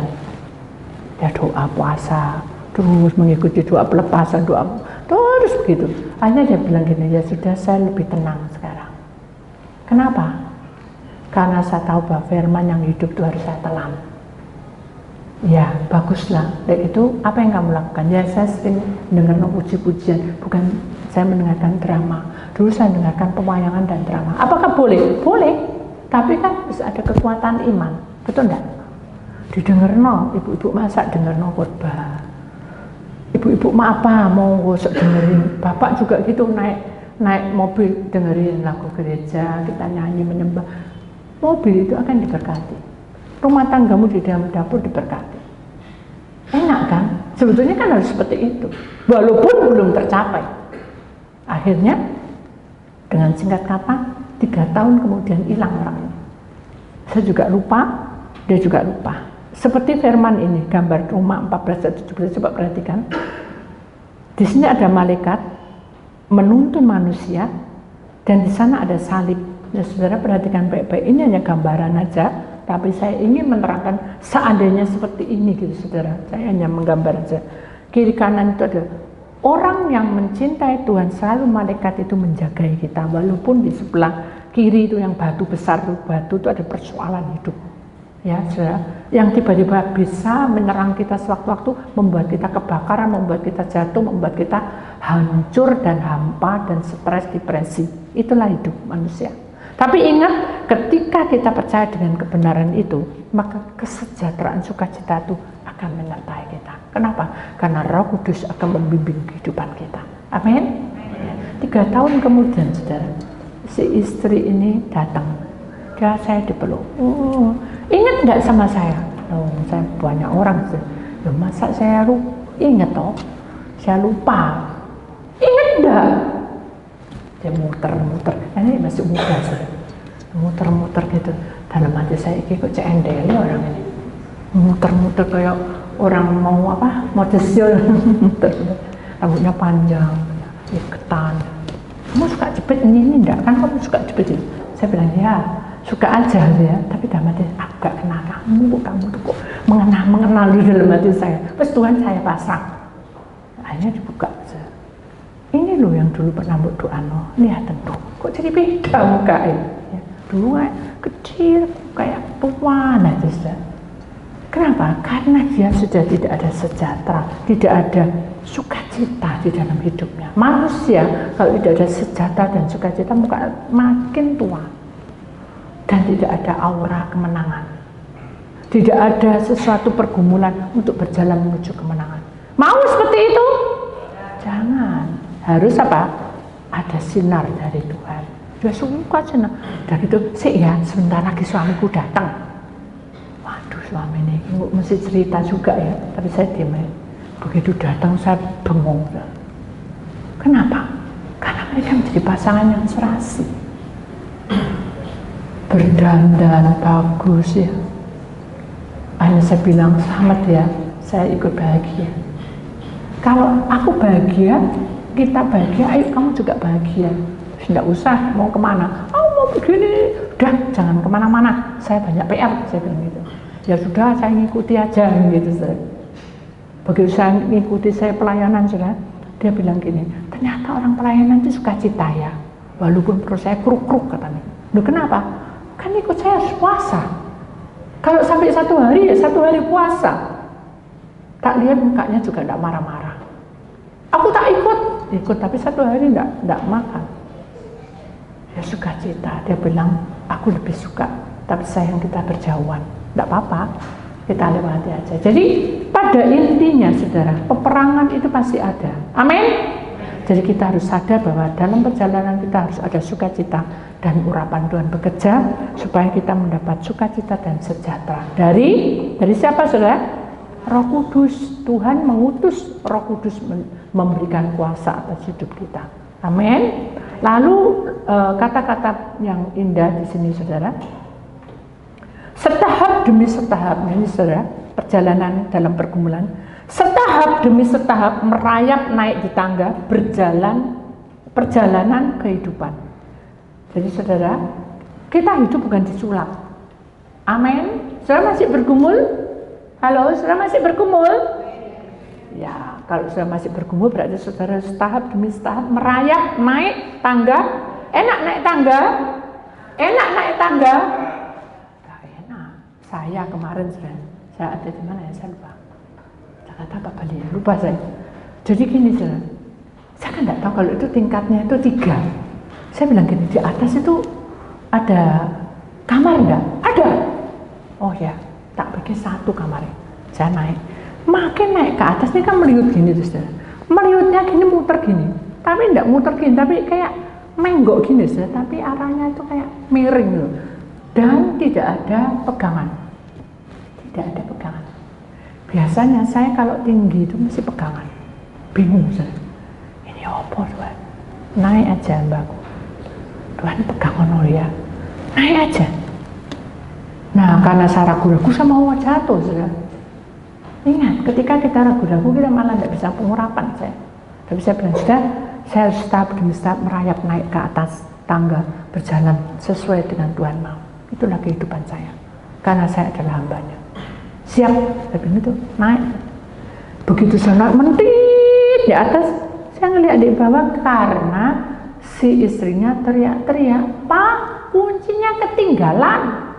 Ya doa puasa, terus mengikuti doa pelepasan, doa terus begitu. Akhirnya dia bilang gini, ya sudah, saya lebih tenang sekarang. Kenapa? Karena saya tahu bahwa firman yang hidup itu harus saya telan. Ya, baguslah. Dan itu apa yang kamu lakukan? Ya, saya sering mendengar puji-pujian, bukan saya mendengarkan drama. Dulu saya mendengarkan pewayangan dan drama. Apakah boleh? Boleh. Tapi kan bisa ada kekuatan iman. Betul enggak? Didengarno, ibu-ibu masak dengarno khotbah. Ibu-ibu apa mau gosok dengerin. Bapak juga gitu naik mobil dengerin lagu gereja, kita nyanyi menyembah. Mobil itu akan diberkati. Rumah tanggamu di dalam dapur diberkati. Enak kan? Sebetulnya kan harus seperti itu. Walaupun belum tercapai. Akhirnya dengan singkat kata 3 tahun kemudian hilang orang ini. Saya juga lupa, dia juga lupa. Seperti firman ini, gambar Roma 14:17, coba perhatikan. Di sini ada malaikat menuntun manusia dan di sana ada salib. Ya, saudara perhatikan baik-baik, ini hanya gambaran aja. Tapi saya ingin menerangkan seandainya seperti ini gitu saudara. Saya hanya menggambar saja. Kiri kanan itu ada orang yang mencintai Tuhan, selalu malaikat itu menjagai kita. Walaupun di sebelah kiri itu yang batu besar, batu itu ada persoalan hidup. Ya saudara, yang tiba-tiba bisa menyerang kita sewaktu-waktu, membuat kita kebakaran, membuat kita jatuh, membuat kita hancur dan hampa dan stres, depresi. Itulah hidup manusia. Tapi ingat, ketika kita percaya dengan kebenaran itu, maka kesejahteraan sukacita itu akan menyertai kita. Kenapa? Karena Roh Kudus akan membimbing kehidupan kita. Amin. 3 tahun kemudian, saudara, si istri ini datang. Saya dipeluk. Ingat nggak sama saya? Saya banyak orang. Masa saya ingat toh? Saya lupa. Ingat nggak? Dia muter-muter, ini masih muda sih, muter-muter gitu. Dalam hati saya, kok cendeli orang ini, muter-muter kayak orang mau apa, mau desil, rambutnya panjang, iketan. Kamu suka jepit ini enggak? Kan kamu suka jepit ini. Saya bilang ya, suka aja ya. Tapi dalam hati, agak kenal kamu tuh kok mengenal di dalam hati saya. Terus Tuhan saya pasang, akhirnya dibuka. Ini loh yang dulu pernah berdoa, lihat tentu, kok jadi beda mukanya. Ya, dulu kecil, kayak tuan aja sudah. Kenapa? Karena dia sudah tidak ada sejahtera, tidak ada sukacita di dalam hidupnya. Manusia kalau tidak ada sejahtera dan sukacita, makin tua. Dan tidak ada aura kemenangan. Tidak ada sesuatu pergumulan untuk berjalan menuju kemenangan. Mau seperti itu? Jangan. Harus apa? Ada sinar dari Tuhan. Dia suka sinar. Dan itu sih ya, sebentar lagi suamiku datang. Waduh, suami ini mesti cerita juga ya. Tapi saya diam. Begitu datang saya bengong. Kenapa? Karena mereka menjadi pasangan yang serasi. Berdandan bagus ya. Hanya saya bilang selamat ya, saya ikut bahagia. Kalau aku bahagia, kita bahagia, ayo kamu juga bahagia. Tidak usah mau kemana, mau begini, udah jangan kemana-mana, saya banyak PR, saya bilang gitu. Ya sudah, saya ngikuti aja gitu. Begitu saya ngikuti, saya pelayanan sudah, dia bilang gini, ternyata orang pelayanan itu suka cita ya, walaupun perut saya kruk-kruk katanya. Loh kenapa? Kan ikut saya harus puasa. Kalau sampai 1 hari ya 1 hari puasa. Tak lihat mukanya juga tidak marah-marah. Aku tak ikut tapi 1 hari enggak makan. Ya sukacita. Dia bilang, aku lebih suka, tapi sayang kita berjauhan. Enggak apa-apa, kita lewati aja. Jadi pada intinya saudara, peperangan itu pasti ada. Amin. Jadi kita harus sadar bahwa dalam perjalanan kita harus ada sukacita dan urapan Tuhan bekerja supaya kita mendapat sukacita dan sejahtera. Dari siapa saudara? Roh Kudus. Tuhan mengutus Roh Kudus memberikan kuasa atas hidup kita. Amin. Lalu kata-kata yang indah di sini saudara, setahap demi setahap, ini saudara, perjalanan dalam pergumulan, setahap demi setahap merayap naik di tangga, perjalanan kehidupan. Jadi saudara, kita hidup bukan disulap. Amin. Saudara masih bergumul? Halo, saudara masih bergumul? Ya, kalau saudara masih bergumul berarti saudara setahap demi setahap merayap naik tangga. Enak naik tangga? Enak naik tangga? Gak enak. Saya kemarin saya Saya ada di mana ya, saya lupa. Jakarta apa Bali ya, lupa saya. Jadi gini saudara, saya kan nggak tahu kalau itu tingkatnya itu 3. Saya bilang gini, di atas itu ada kamar enggak? Ada. Oh ya, tak bagi 1 kamarnya. Saya naik, makin naik ke atas ini kan meliut gini tuh saudara. Meliutnya gini muter gini, tapi enggak muter gini, tapi kayak menggok gini saudara, tapi arahnya itu kayak miring loh. Dan tidak ada pegangan. Tidak ada pegangan. Biasanya saya kalau tinggi itu mesti pegangan. Bingung saudara. Ini apa Tuhan? Naik aja mbakku. Tuhan pegang ono ya. Naik aja. Nah, karena saya ragu-ragu sama mau jatuh saudara. Ingat, ketika kita ragu-ragu kita malah tidak bisa pengurapan saya. Tapi saya bilang, sudah, saya harus tahap demi tahap merayap naik ke atas tangga, berjalan sesuai dengan Tuhan mau. Itulah kehidupan saya. Karena saya adalah hambanya. Siap, saya bilang itu, naik. Begitu saya naik, mentit di atas, saya ngelihat di bawah karena si istrinya teriak-teriak, Pak, kuncinya ketinggalan.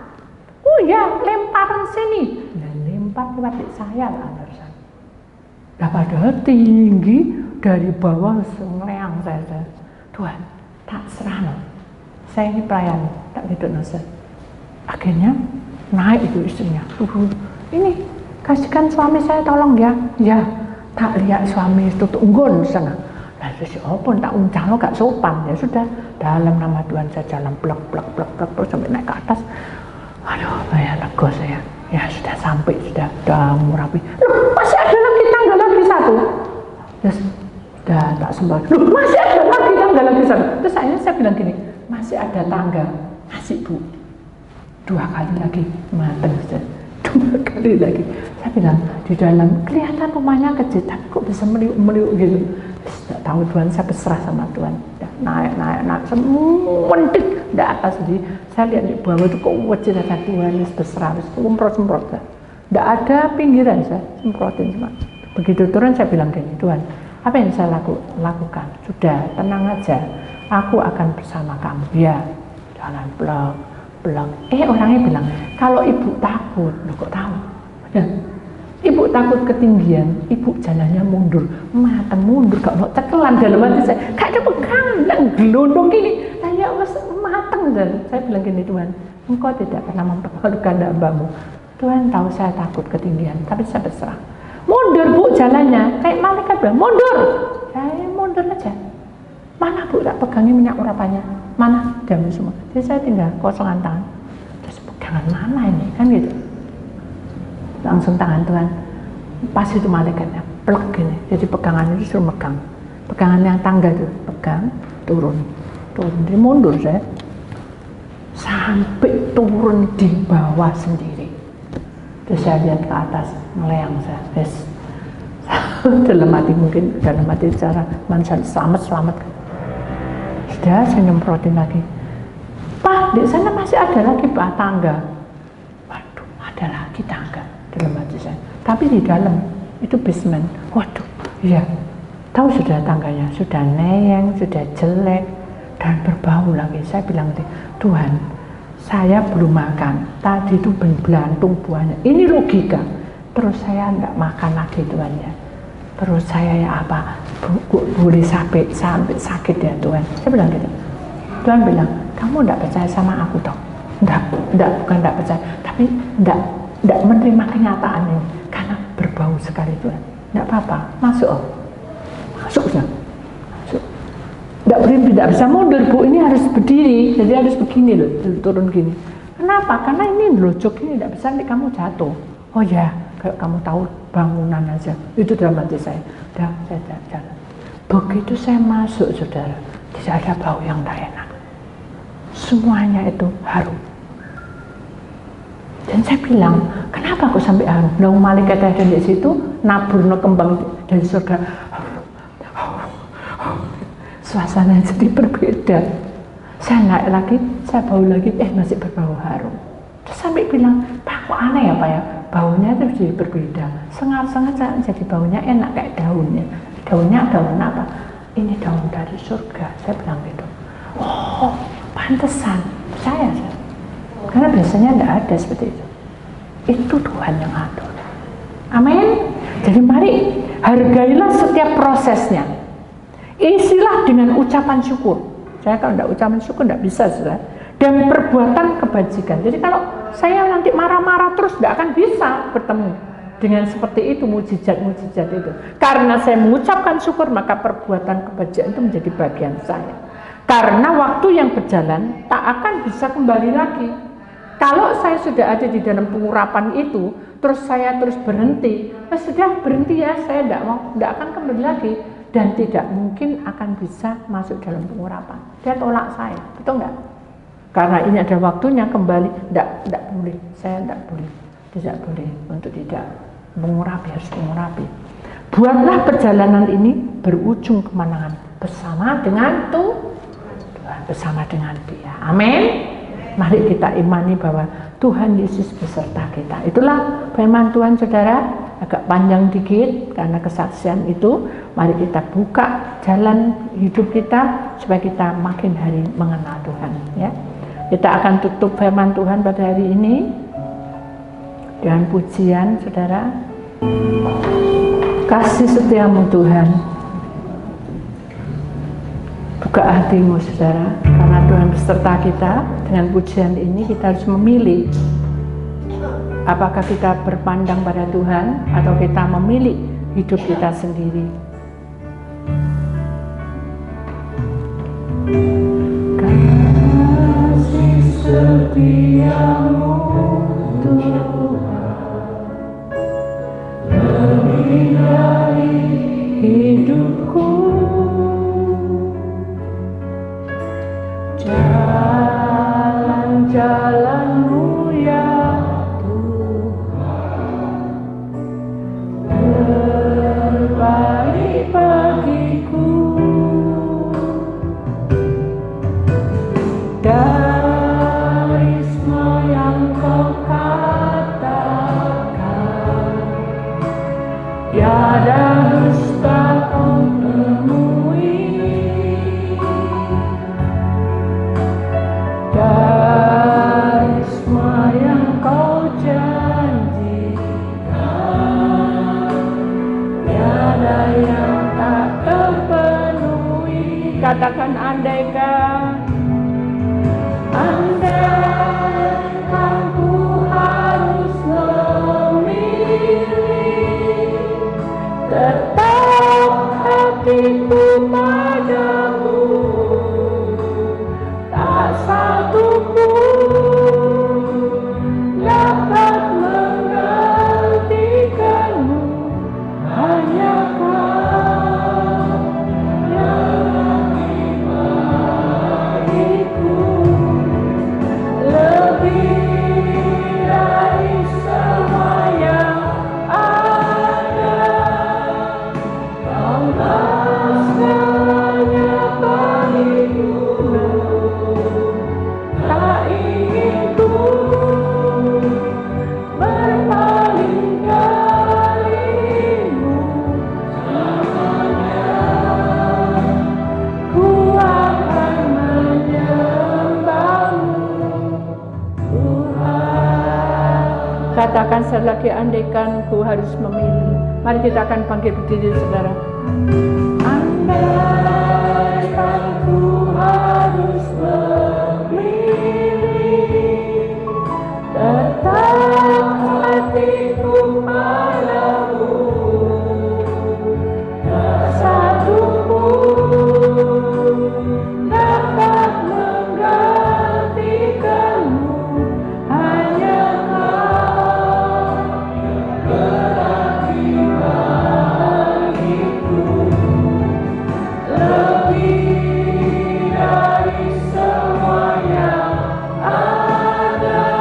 Oh ya, lemparan sini. Lempar lewat di saya lah barusan. Nah padahal tinggi dari bawah ngeleang saya. Tuhan, tak serah no. Saya ini pelayan, tak gitu no. Akhirnya naik itu istrinya. Ini kasihkan suami saya tolong ya. Ya, tak lihat suami itu tunggun sana. Lalu si opon tak uncang lo gak sopan ya sudah. Dalam nama Tuhan saya jalan plek sampai naik ke atas. Aduh, saya lega saya. Ya sudah sampai, sudah rapi. Loh, masih ada lagi tangga lagi 1. Terus sudah tak sempat. Loh, masih ada lagi tangga lagi 1. Terus akhirnya saya bilang gini, masih ada tangga. Masih Bu. 2 kali lagi mateng sudah. 2 kali lagi. Saya bilang di dalam kelihatan rumahnya kecil, tapi kok bisa meliuk gitu. Tidak tahu Tuhan, saya berserah sama Tuhan. Naik semua di atas. Jadi saya lihat di bawah itu kok wajib ada Tuhan, berserah, semprot. Tidak ada pinggiran, saya semprotin semua. Begitu turun saya bilang gini, Tuhan, apa yang saya lakukan? Sudah, tenang aja, aku akan bersama kamu. Ya, jalan pelak. Orangnya bilang, kalau ibu takut, lo kok tahu? Ya, ibu takut ketinggian, ibu jalannya mundur, mateng mundur, gak mau cekelan dalam hati saya, gak ada pegangan, dan gelondong gini, saya mateng. Dan saya bilang gini, Tuhan, engkau tidak pernah mempermalukan hambamu. Tuhan tahu saya takut ketinggian, tapi saya berserah. Mundur Bu jalannya, kayak malaikat bilang, mundur. Saya mundur aja. Mana Bu tak pegangi minyak urapannya? Mana? Diam semua. Jadi saya tinggal kosongan tangan. Terus pegangan mana ini? Kan gitu. Langsung tangan Tuhan. Pas itu malaikatnya, plek gini. Jadi pegangan itu suruh megang. Pegangan yang tangga itu, pegang, turun. Jadi mundur saya. Sampai turun di bawah sendiri. Terus saya lihat ke atas, ngeleang saya. Yes. dalam hati cara manusia selamat. Sudah saya nyemprotin lagi. Pak, di sana masih ada lagi Pak tangga. Waduh, ada lagi tangga dalam hati saya. Tapi di dalam itu basement. Waduh, iya. Tahu sudah tangganya, sudah neyeng, sudah jelek dan berbau lagi. Saya bilang, Tuhan, saya belum makan. Tadi itu belantung buahnya. Ini logika. Terus saya enggak makan lagi Tuhan ya. Terus saya ya apa? Boleh sampai sakit ya Tuhan. Saya bilang gitu. Tuhan bilang, kamu enggak percaya sama aku toh? Bukan enggak percaya, tapi enggak menerima kenyataan ini karena berbau sekali Tuhan. Enggak apa-apa, masuk ya. Masuk. Enggak bisa mundur Bu, ini harus berdiri, jadi harus begini loh, turun gini. Kenapa? Karena ini loh, jok ini enggak bisa nanti kamu jatuh. Oh ya, kalau kamu tahu bangunan aja, itu dalam hati saya. Udah, saya jalan. Begitu saya masuk, saudara, tidak ada bau yang tidak enak. Semuanya itu harum. Dan saya bilang, kenapa kok sampai harum? Nah, malaikat ada di situ, nabur kembang dari surga. Suasana jadi berbeda. Saya naik lagi, saya bau lagi, masih berbau harum. Terus sampai bilang, Pak, kok aneh ya Pak ya? Baunya itu jadi berbeda. Sengat-sengat jadi baunya enak kayak daunnya. Daunnya daun apa? Ini daun dari surga. Saya bilang gitu. Oh, pantesan. Percaya saya. Karena biasanya tidak ada seperti itu. Itu Tuhan yang atur. Amin. Jadi mari hargailah setiap prosesnya. Isilah dengan ucapan syukur. Saya kalau tidak ucapan syukur tidak bisa, saudara. Dan perbuatan kebajikan. Jadi kalau saya nanti marah-marah terus tidak akan bisa bertemu dengan seperti itu, mujizat-mujizat itu. Karena saya mengucapkan syukur, maka perbuatan kebajikan itu menjadi bagian saya. Karena waktu yang berjalan tak akan bisa kembali lagi. Kalau saya sudah ada di dalam pengurapan itu, terus saya terus berhenti, sudah berhenti ya, saya tidak akan kembali lagi. Dan tidak mungkin akan bisa masuk dalam pengurapan. Dia tolak saya, betul nggak? Karena ini ada waktunya kembali, tidak boleh, saya tidak boleh untuk tidak mengurapi, harus mengurapi. Buatlah perjalanan ini berujung kemenangan bersama dengan Tuhan, bersama dengan Dia. Amin. Mari kita imani bahwa Tuhan Yesus beserta kita. Itulah firman Tuhan, saudara. Agak panjang dikit karena kesaksian itu. Mari kita buka jalan hidup kita supaya kita makin hari mengenal Tuhan. Ya, kita akan tutup firman Tuhan pada hari ini dengan pujian, saudara. Kasih setiamu Tuhan. Buka hatimu, saudara, karena Tuhan beserta kita. Dengan pujian ini kita harus memilih apakah kita berpandang pada Tuhan atau kita memilih hidup kita sendiri. Kasih setiamu Tuhan menyinari hidupku. Jalan-jalanmu ya Tuhan terbaik bagiku. Dari semua yang kau katakan, tiada dusta kau temui. Dari semua yang kau janjikan, tiada yang tak terpenuhi. Katakan andaikan ku harus memilih, tetap hatiku padamu. Satu pun dapat menggantikanmu, hanya Kau yang lebih bagiku, lebih dari semua yang ada. Kaulah segalanya bagiku. Tak ingin ku berpaling darimu selamanya. Ku akan menyembahmu Tuhan. Katakan sekali lagi, andaikan ku harus memilih. Mari kita akan bangkit berdiri, saudara. Andaikan ku harus tetap hatiku padamu, tak satu pun dapat menggantikanmu, hanya Kau yang berarti bagiku, lebih dari semua yang ada.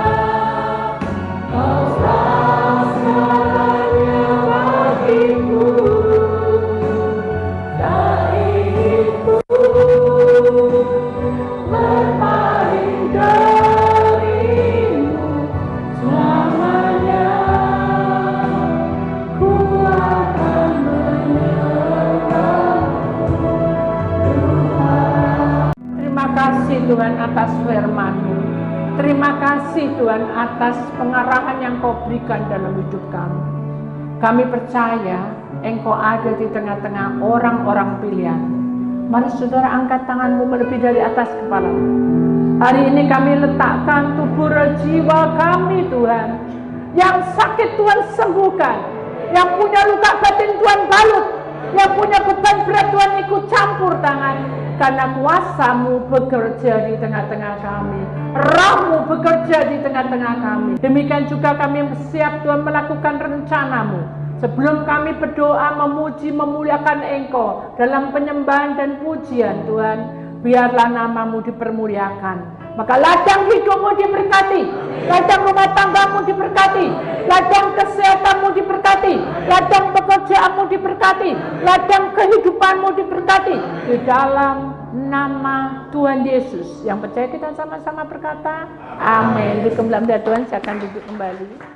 Tuhan atas firman-Mu. Terima kasih Tuhan atas pengarahan yang Kau berikan dalam hidup kami. Kami percaya Engkau ada di tengah-tengah orang-orang pilihan. Mari saudara angkat tanganmu melebihi dari atas kepala. Hari ini kami letakkan tubuh jiwa kami Tuhan. Yang sakit Tuhan sembuhkan. Yang punya luka batin Tuhan balut. Yang punya beban berat Tuhan ikut campur tangan. Karena kuasa-Mu bekerja di tengah-tengah kami. Roh-Mu bekerja di tengah-tengah kami. Demikian juga kami siap Tuhan melakukan rencana-Mu. Sebelum kami berdoa memuji memuliakan Engkau dalam penyembahan dan pujian Tuhan, biarlah nama-Mu dipermuliakan. Maka ladang hidupmu diberkati, ladang rumah tanggamu diberkati, ladang kesehatanmu diberkati, ladang pekerjaanmu diberkati, ladang kehidupanmu diberkati. Di dalam nama Tuhan Yesus. Yang percaya kita sama-sama berkata, amin. Di kembali Tuhan, saya akan duduk kembali.